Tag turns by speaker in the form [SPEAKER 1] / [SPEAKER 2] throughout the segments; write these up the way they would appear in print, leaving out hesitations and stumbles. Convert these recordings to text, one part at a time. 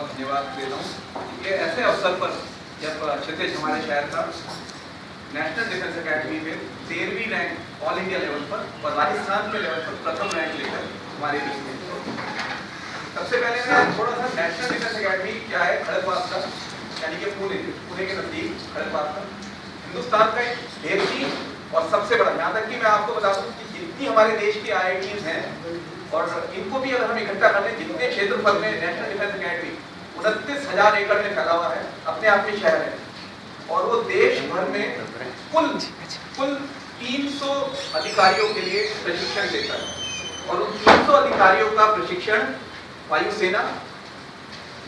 [SPEAKER 1] बहुत धन्यवाद देता हूँ। ये ऐसे अवसर पर जब क्षितिज हमारे शहर का नेशनल डिफेंस एकेडमी में 13वीं रैंक ऑल इंडिया लेवल पर और राजस्थान के लेवल पर प्रथम रैंक लेकर हमारे बीच में। सबसे पहले मैं थोड़ा सा नेशनल डिफेंस एकेडमी क्या है, खड़गवास का, यानी कि पुणे के नजदीक खड़गवास का हिंदुस्तान का एक देशी और सबसे बड़ा, यहाँ तक कि मैं आपको बता दूं कि जितनी हमारे देश की IITs हैं और इनको भी अगर हम इकट्ठा कर लें, जितने क्षेत्रफल में नेशनल डिफेंस एकेडमी 29,000 एकड़ में फैला हुआ है, अपने आप में शहर है और वो देश भर में कुल 300 अधिकारियों के लिए प्रशिक्षण देता है और उन 300 अधिकारियों का प्रशिक्षण वायुसेना,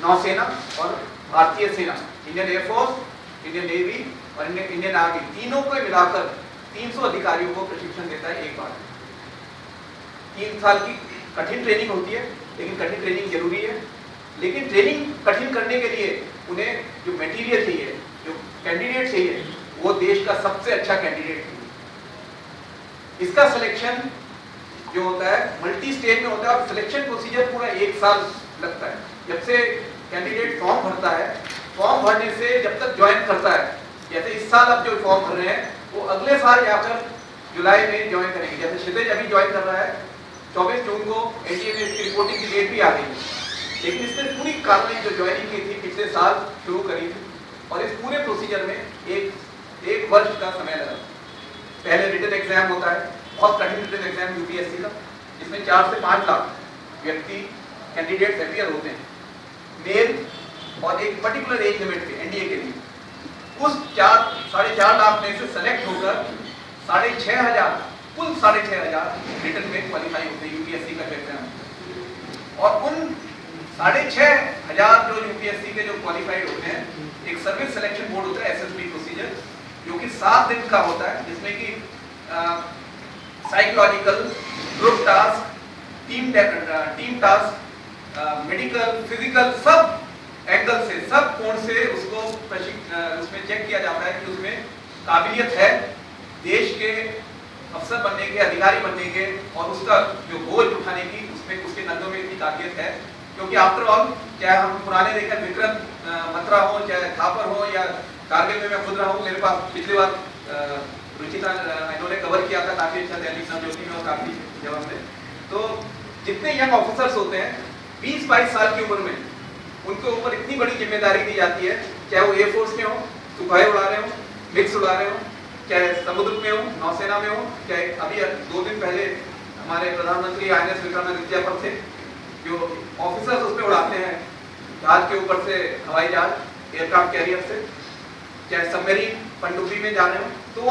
[SPEAKER 1] नौसेना और भारतीय सेना, इंडियन एयरफोर्स, इंडियन नेवी और इंडियन आर्मी, तीनों को मिलाकर 300 अधिकारियों को प्रशिक्षण देता है एक बार। 3 साल की कठिन ट्रेनिंग होती है, लेकिन कठिन ट्रेनिंग जरूरी है। लेकिन ट्रेनिंग कठिन करने के लिए उन्हें जो मटेरियल चाहिए, जो कैंडिडेट चाहिए, वो देश का सबसे अच्छा कैंडिडेट चाहिए। इसका सिलेक्शन जो होता है मल्टी स्टेज में होता है और सिलेक्शन प्रोसीजर पूरा 1 साल लगता है। जब से कैंडिडेट फॉर्म भरता है, फॉर्म भरने से जब तक ज्वाइन करता है, जैसे इस साल अब जो फॉर्म भर रहे हैं वो अगले साल जाकर जुलाई में ज्वाइन करेंगे। जैसे क्षितिज अभी ज्वाइन कर रहा है, 24 जून को एनडीए में इसकी रिपोर्टिंग की डेट भी आ गई है, लेकिन इसने पूरी कार्रवाई जो ज्वाइनिंग की थी पिछले साल शुरू करी थी और इस पूरे प्रोसीजर में एक वर्ष का समय लगा। पहले रिटन एग्जाम होता है, बहुत कठिन रिटन एग्जाम यूपीएससी का, जिसमें 4 से 5 लाख व्यक्ति कैंडिडेट्स अपियर होते हैं मेल और एक पर्टिकुलर एज लिमिट पे एनडीए के लिए। उस 4.5 लाख में से सेलेक्ट होकर 6,500 कुल 6,500 रिटन में क्वालिफाई होते हैं यूपीएससी का एग्जाम। और उन 6,500 जो यूपीएससी के जो क्वालिफाइड होते हैं, एक सर्विस सिलेक्शन बोर्ड होता है एसएसबी प्रोसीजर, जो कि 7 दिन का होता है, जिसमें कि psychological, group task, team task, medical, physical, सब एंगल से, सब कोण से उसको उसमें चेक किया जाता है कि उसमें काबिलियत है देश के अफसर बनने के, अधिकारी बनने के और उसका जो बोझ उठाने की उसमें उसके कंधों में इतनी काबिलियत है। क्योंकि आफ्टर ऑल, चाहे हम पुराने देखकर विक्रम बत्रा हो, चाहे थापर हो या कारगिल में मैं खुद रहा हूँ, मेरे पास पिछली बार रुचिता इन्होंने कवर किया था काफी अच्छा दिल्ली ज्योति में और काफी जगह में। तो जितने यंग ऑफिसर्स होते हैं 20-22 साल की उम्र में, उनके ऊपर इतनी बड़ी जिम्मेदारी दी जाती है, चाहे वो एयरफोर्स में हो, सुखाई उड़ा रहे हो, मिक्स उड़ा रहे हो, चाहे समुद्र में हो, नौसेना में हो, चाहे अभी 2 दिन पहले हमारे प्रधानमंत्री INS विक्रमादित्य पर थे, जो ऑफिसर्स उसमें उड़ाते हैं जहाज के ऊपर से, हवाई जहाज, एयरक्राफ्ट कैरियर से, चाहे सबमरीन पनडुब्बी में जा रहे हो, तो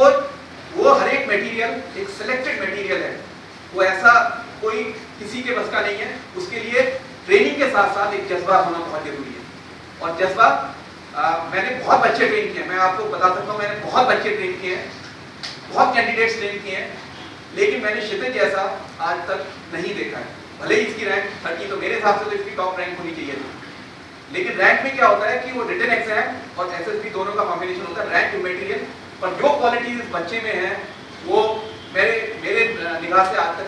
[SPEAKER 1] वो हर एक मटेरियल एक सिलेक्टेड मटेरियल है। वो ऐसा कोई किसी के बस का नहीं है। उसके लिए ट्रेनिंग के साथ साथ एक जज्बा होना बहुत जरूरी है। और जज्बा मैंने बहुत बच्चे ट्रेन किए, मैं आपको बता सकता हूँ, मैंने बहुत बच्चे ट्रेन किए हैं, बहुत कैंडिडेट्स ट्रेन किए हैं, लेकिन मैंने क्षितिज जैसा आज तक नहीं देखा है। भले ही इसकी रैंक 30, तो मेरे हिसाब से तो इसकी टॉप रैंक होनी चाहिए थी, लेकिन रैंक में क्या होता है कि वो रिटन एग्जाम और एसएसबी दोनों का कॉम्बिनेशन होता है, रैंक मटेरियल। पर जो क्वालिटीज इस बच्चे में है वो मेरे निगाह से आज तक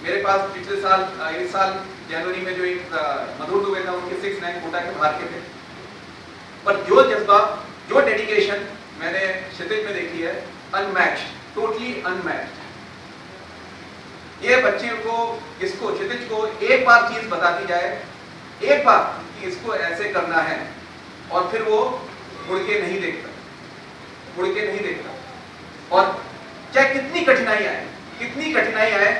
[SPEAKER 1] मेरे पास पिछले साल, इस साल जनवरी में जो एक मधुर दुबे था, उनके 6 रैंक कोटा के बाहर के थे। पर जो जज्बा, जो डेडिकेशन मैंने क्षितिज में देखी है, अनमैच्ड, टोटली अनमैच्ड। ये बच्चे को, इसको, क्षितिज को एक बार चीज बता दी जाए, एक बार कि इसको ऐसे करना है, और फिर वो मुड़ के नहीं देखता। और चाहे कितनी कठिनाई आए,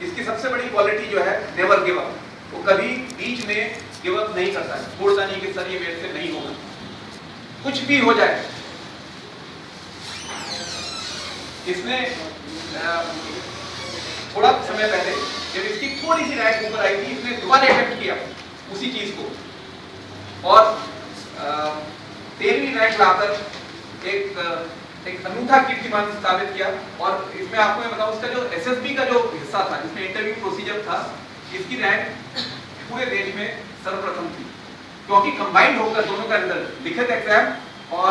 [SPEAKER 1] इसकी सबसे बड़ी क्वालिटी जो है नेवर गिव अप। वो कभी बीच में गिव अप नहीं करता है, छोड़ता नहीं कि सर ये मेरे से नहीं होगा, कुछ भी हो जाए। इसने थोड़ा समय पहले जब इसकी थोड़ी सी रैंक ऊपर आई थी, इसने दोबारा अटेम्प्ट किया उसी चीज को और 13वीं रैंक लाकर एक अनूठा कीर्तिमान स्थापित किया। और इसमें आपको मैं बताऊं, उसका जो एसएसबी का जो हिस्सा था, जिसमें इंटरव्यू प्रोसीजर था, इसकी रैंक पूरे देश में सर्वप्रथम थी, क्योंकि कंबाइंड होकर दोनों का रिजल्ट, लिखित एग्जाम और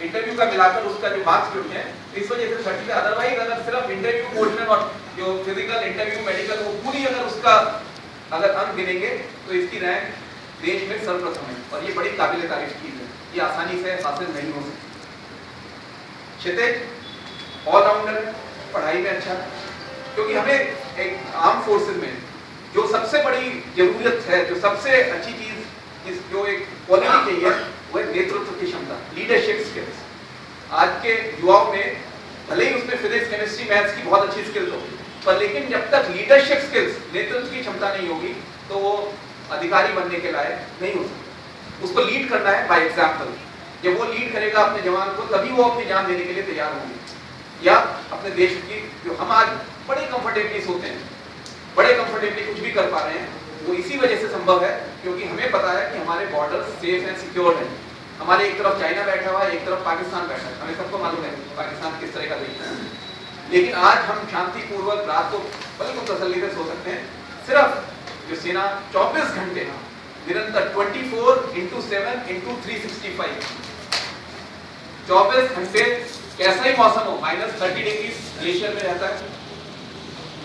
[SPEAKER 1] इंटरव्यू का मिलाकर उसका जो मार्क्स जुड़ते हैं, इस वजह से सर्टिफिकेट। अदरवाइज अगर सिर्फ इंटरव्यू पोर्शन और जो फिजिकल, इंटरव्यू, मेडिकल, वो पूरी अगर उसका अगर अंक गिनेंगे तो इसकी रैंक देश में सर्वप्रथम है और ये बड़ी काबिल तारीफ चीज है, ये आसानी से हासिल नहीं हो सकती। क्षितिज ऑलराउंडर है, पढ़ाई में अच्छा है, क्योंकि हमें एक आर्म फोर्सेज में जो सबसे बड़ी जरूरत है, जो सबसे अच्छी चीज जो एक क्वालिटी चाहिए वो है नेतृत्व की क्षमता, लीडरशिप स्किल्स। आज के युवाओं में भले ही उसमें फिजिक्स केमिस्ट्री मैथ्स की बहुत अच्छी स्किल्स हो, पर लेकिन जब तक लीडरशिप स्किल्स, नेतृत्व की क्षमता नहीं होगी तो वो अधिकारी बनने के लायक नहीं हो सकता। उसको लीड करना है बाय एग्जाम्पल। जब वो लीड करेगा अपने जवान को, तभी वो अपनी जान देने के लिए तैयार होंगे। या अपने देश की, जो हम आज बड़े कंफर्टेबली सोते हैं, बड़े कंफर्टेबली कुछ भी कर पा रहे हैं, वो इसी वजह से संभव है क्योंकि हमें पता है कि हमारे बॉर्डर सेफ हैं, सिक्योर हैं। हमारे एक तरफ चाइना बैठा हुआ है, एक तरफ पाकिस्तान बैठा है, हमें सबको मालूम है पाकिस्तान किस तरह का देश है। लेकिन आज हम शांतिपूर्वक रात को बिल्कुल तसल्ली से सो सकते हैं, सिर्फ जो सेना 24 घंटे निरंतर 24/7/365 24 घंटे कैसा ही मौसम हो, -30 डिग्री ग्लेशियर में रहता है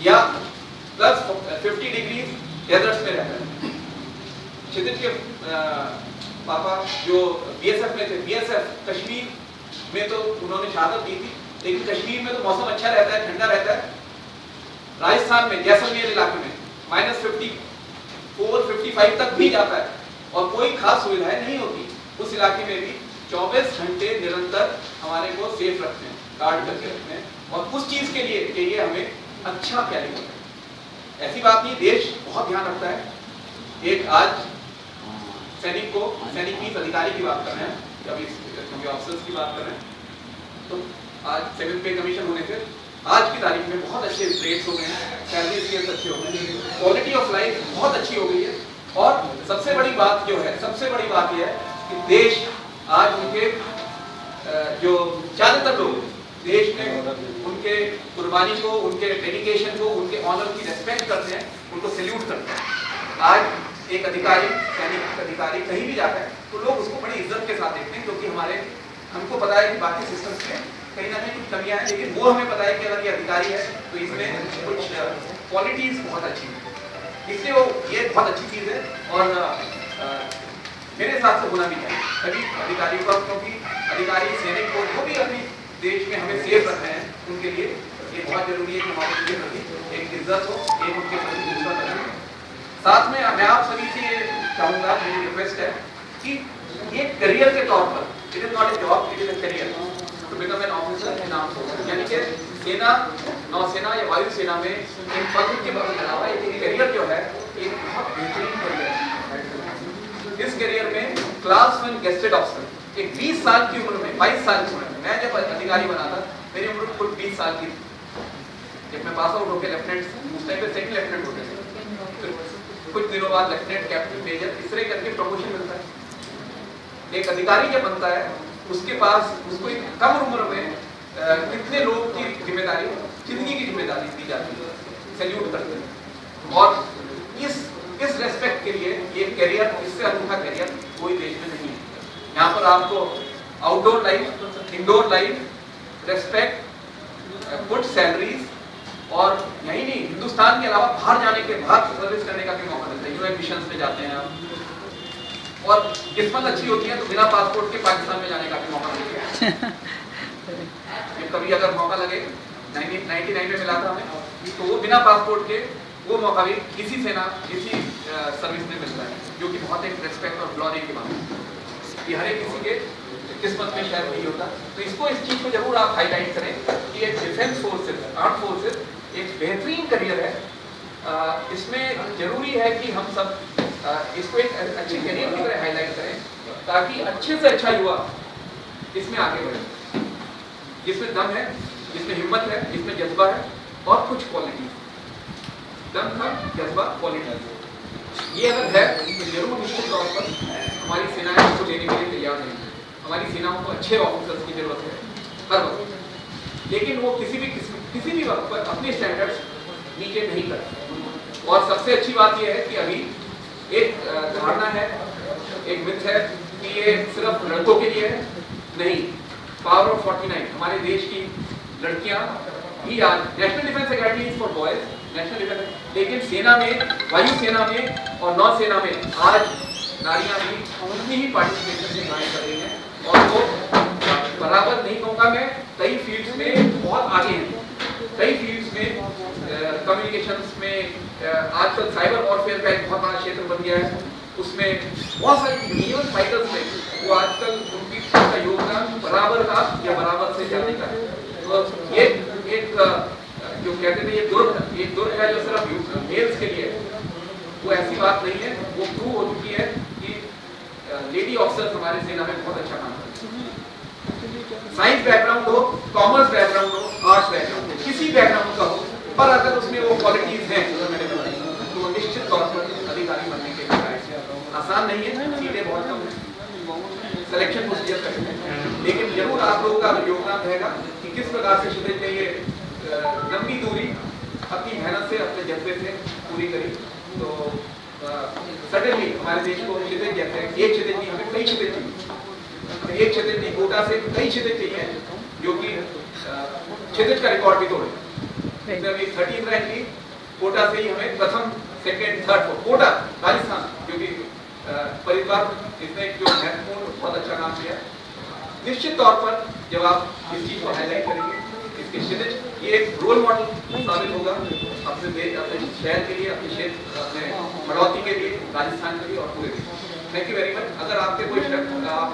[SPEAKER 1] या +50 डिग्री डेजर्ट्स में रहता है। क्षितिज के पापा जो बीएसएफ में थे, बीएसएफ कश्मीर में तो उन्होंने शहादत दी थी, लेकिन कश्मीर में तो मौसम अच्छा रहता है, ठंडा रहता है। राजस्थान में जैसलमेर इलाके में -54-55 तक भी जाता है और कोई खास सुविधाएं नहीं होती। उस इलाके में भी 24 घंटे निरंतर हमारे को सेफ रखते हैं, गार्ड करके रखते हैं, और उस चीज के लिए हमें अच्छा प्लानिंग होता है। ऐसी बात नहीं, देश बहुत ध्यान रखता है। एक आज सैनिक को, सैनिक की अधिकारी की बात कर रहे हैं, अभी ऑफिसर्स की बात कर रहे हैं, तो आज 7th पे कमीशन होने से आज की तारीख में बहुत अच्छे रेट्स हो गए हैं, सैलरी स्केल्स अच्छे हो गए हैं, क्वालिटी ऑफ लाइफ बहुत अच्छी हो गई है। और सबसे बड़ी बात जो है, सबसे बड़ी बात यह है कि देश आज उनके जो ज्यादातर लोग देश में उनके कुर्बानी को, उनके डेडिकेशन को, उनके ऑनर की रेस्पेक्ट करते हैं, उनको सैल्यूट करते हैं। आज एक अधिकारी, सैनिक अधिकारी कहीं भी जाता है तो लोग उसको बड़ी इज्जत के साथ देखते हैं, क्योंकि हमको पता है कि बाकी सिस्टम्स में कहीं ना कहीं कुछ कमियां हैं, लेकिन वो हमें पता है कि अगर ये अधिकारी है तो इसमें कुछ क्वालिटीज बहुत अच्छी है, इसलिए वो ये बहुत अच्छी चीज़ है। और मेरे हिसाब से होना भी चाहिए सभी अधिकारियों का, क्योंकि अधिकारी सैनिक को जो भी अपनी देश में हमें सेफ रख रहे हैं, उनके लिए ये बहुत जरूरी है कि हमारे लिए प्रति एक इज्जत हो, एक उनके प्रति विश्वास रखें। साथ में मैं आप सभी से ये चाहूँगा, मेरी रिक्वेस्ट है कि ये करियर के तौर पर, it is not a job, it is a career to become an officer in armed forces. यानी कि सेना, नौसेना या वायुसेना में इन पदों के अलावा एक करियर जो है, एक बहुत बेहतरीन करियर है। इस करियर में क्लास 1 गेस्टेड ऑफिसर, एक 20 साल की उम्र में, 22 साल की उम्र में, मैं जब अधिकारी बना था मेरी उम्र कुल 20 साल की थी। जब मैं पास आउट होकर लेफ्टिनेंट, उस टाइम पे सेकंड लेफ्टिनेंट होते थे, कुछ दिनों बाद लेफ्टिनेंट, कैप्टन, मेजर, इस तरह करके प्रमोशन मिलता है। एक अधिकारी जब बनता है उसके पास, उसको एक कम उम्र में कितने लोग की जिम्मेदारी, जिंदगी की जिम्मेदारी दी जाती है, सैल्यूट करते हैं। और इस रेस्पेक्ट के लिए ये करियर, इससे अनूठा करियर कोई देश में नहीं है। यहाँ पर आपको outdoor life, indoor life, respect, good salaries, और यही नहीं, हिंदुस्तान के अलावा बाहर जाने के, बाहर सर्विस करने का भी मौका मिलता है। यूएन मिशंस में जाते हैं आप, और किस्मत अच्छी होती है तो बिना पासपोर्ट के पाकिस्तान में जाने का भी मौका मिलता है। कभी अगर मौका लगे, 1999 में मिला था हमें, तो वो बिना पासपोर्ट के वो मौका भी इसी सेना, इसी सर्विस में मिलता है, जो कि बहुत एक रेस्पेक्ट और ग्लोरी की बात है। ये हर एक किसी के किस्मत में शायद नहीं होता। तो इसको, इस चीज़ को जरूर आप हाईलाइट करें कि एक डिफेंस फोर्सेज, आर्म फोर्सेज एक बेहतरीन करियर है। इसमें जरूरी है कि हम सब इसको एक अच्छे करियर की तरह हाईलाइट करें, ताकि अच्छे से अच्छा युवा इसमें आगे बढ़े, जिसमें दम है, जिसमें हिम्मत है, जिसमें जज्बा है, और कुछ क्वालिटी, दम था, जज्बा, क्वालिटी, ये अगर है तो जरूर निश्चित तौर पर हमारी सेनाएं इसको लेने के लिए तैयार नहीं है। हमारी सेनाओं को अच्छे ऑफिसर्स की जरूरत है हर वक्त, लेकिन वो किसी भी वक्त पर अपने स्टैंडर्ड्स नीचे नहीं करते। और सबसे अच्छी बात यह है कि अभी एक धारणा है, एक मिथ है कि ये सिर्फ लड़कों के लिए है। नहीं, पावर ऑफ 49 हमारे देश की लड़कियां भी आज, national defence academy is for boys, national defence, लेकिन सेना में, वायुसेना में और नौसेना में आज नारियां भी उतनी ही पार्टिसिपेशन से काम कर रही हैं और वो बराबर नहीं कहूँगा मैं, कई फील्ड्स में बहुत आगे हैं। कई फील्ड्स में कम्युनिकेशंस में आजकल साइबर वॉरफेयर का एक बहुत बड़ा क्षेत्र बन गया है, उसमें बहुत सारी ह्यूमन फाइटर्स में वो आजकल उनकी का योगदान बराबर का या बराबर से ज्यादा का है। तो एक जो कहते थे ये दुर्ग है जो सिर्फ मेल्स के लिए, वो ऐसी बात नहीं है। वो प्रूव हो चुकी है कि लेडी ऑफिसर्स हमारे सेना में बहुत अच्छा काम करते हैं। साइंस बैकग्राउंड हो, कॉमर्स बैकग्राउंड हो, आर्ट्स बैकग्राउंड हो, किसी बैकग्राउंड का हो, पर अगर उसमें वो क्वालिटीज हैं जो मैंने बताई, तो वो निश्चित तौर पर अधिकारी बनने के लिए आसान नहीं है। सीटें बहुत कम है, सिलेक्शन प्रोसीजर कठिन है, लेकिन जरूर आप लोगों का योगदान रहेगा कि किस प्रकार से क्षितिज ने ये लंबी दूरी अपनी मेहनत से, अपने जज्बे से पूरी करी। तो सडनली हमारे देश को क्षितिज जैसे एक क्षितिज नहीं, हमें कई क्षितिज चाहिए। एक क्षितिज नहीं, कोटा से कई क्षितिज चाहिए जो कि क्षितिज का रिकॉर्ड भी तोड़े। अभी 13th रैंक की कोटा से ही हमें प्रथम, सेकंड, थर्ड, कोटा राजस्थान, क्योंकि परिवार इसने जो महत्वपूर्ण बहुत अच्छा काम किया। निश्चित तौर पर जब आप इस चीज को हाईलाइट करेंगे, इसके क्षितिज ये एक रोल मॉडल साबित होगा अपने देश, अपने शहर के लिए, अपने क्षेत्र, अपने बढ़ोतरी के लिए, राजस्थान के लिए और पूरे देश। Thank you very much. अगर आपके कोई आपके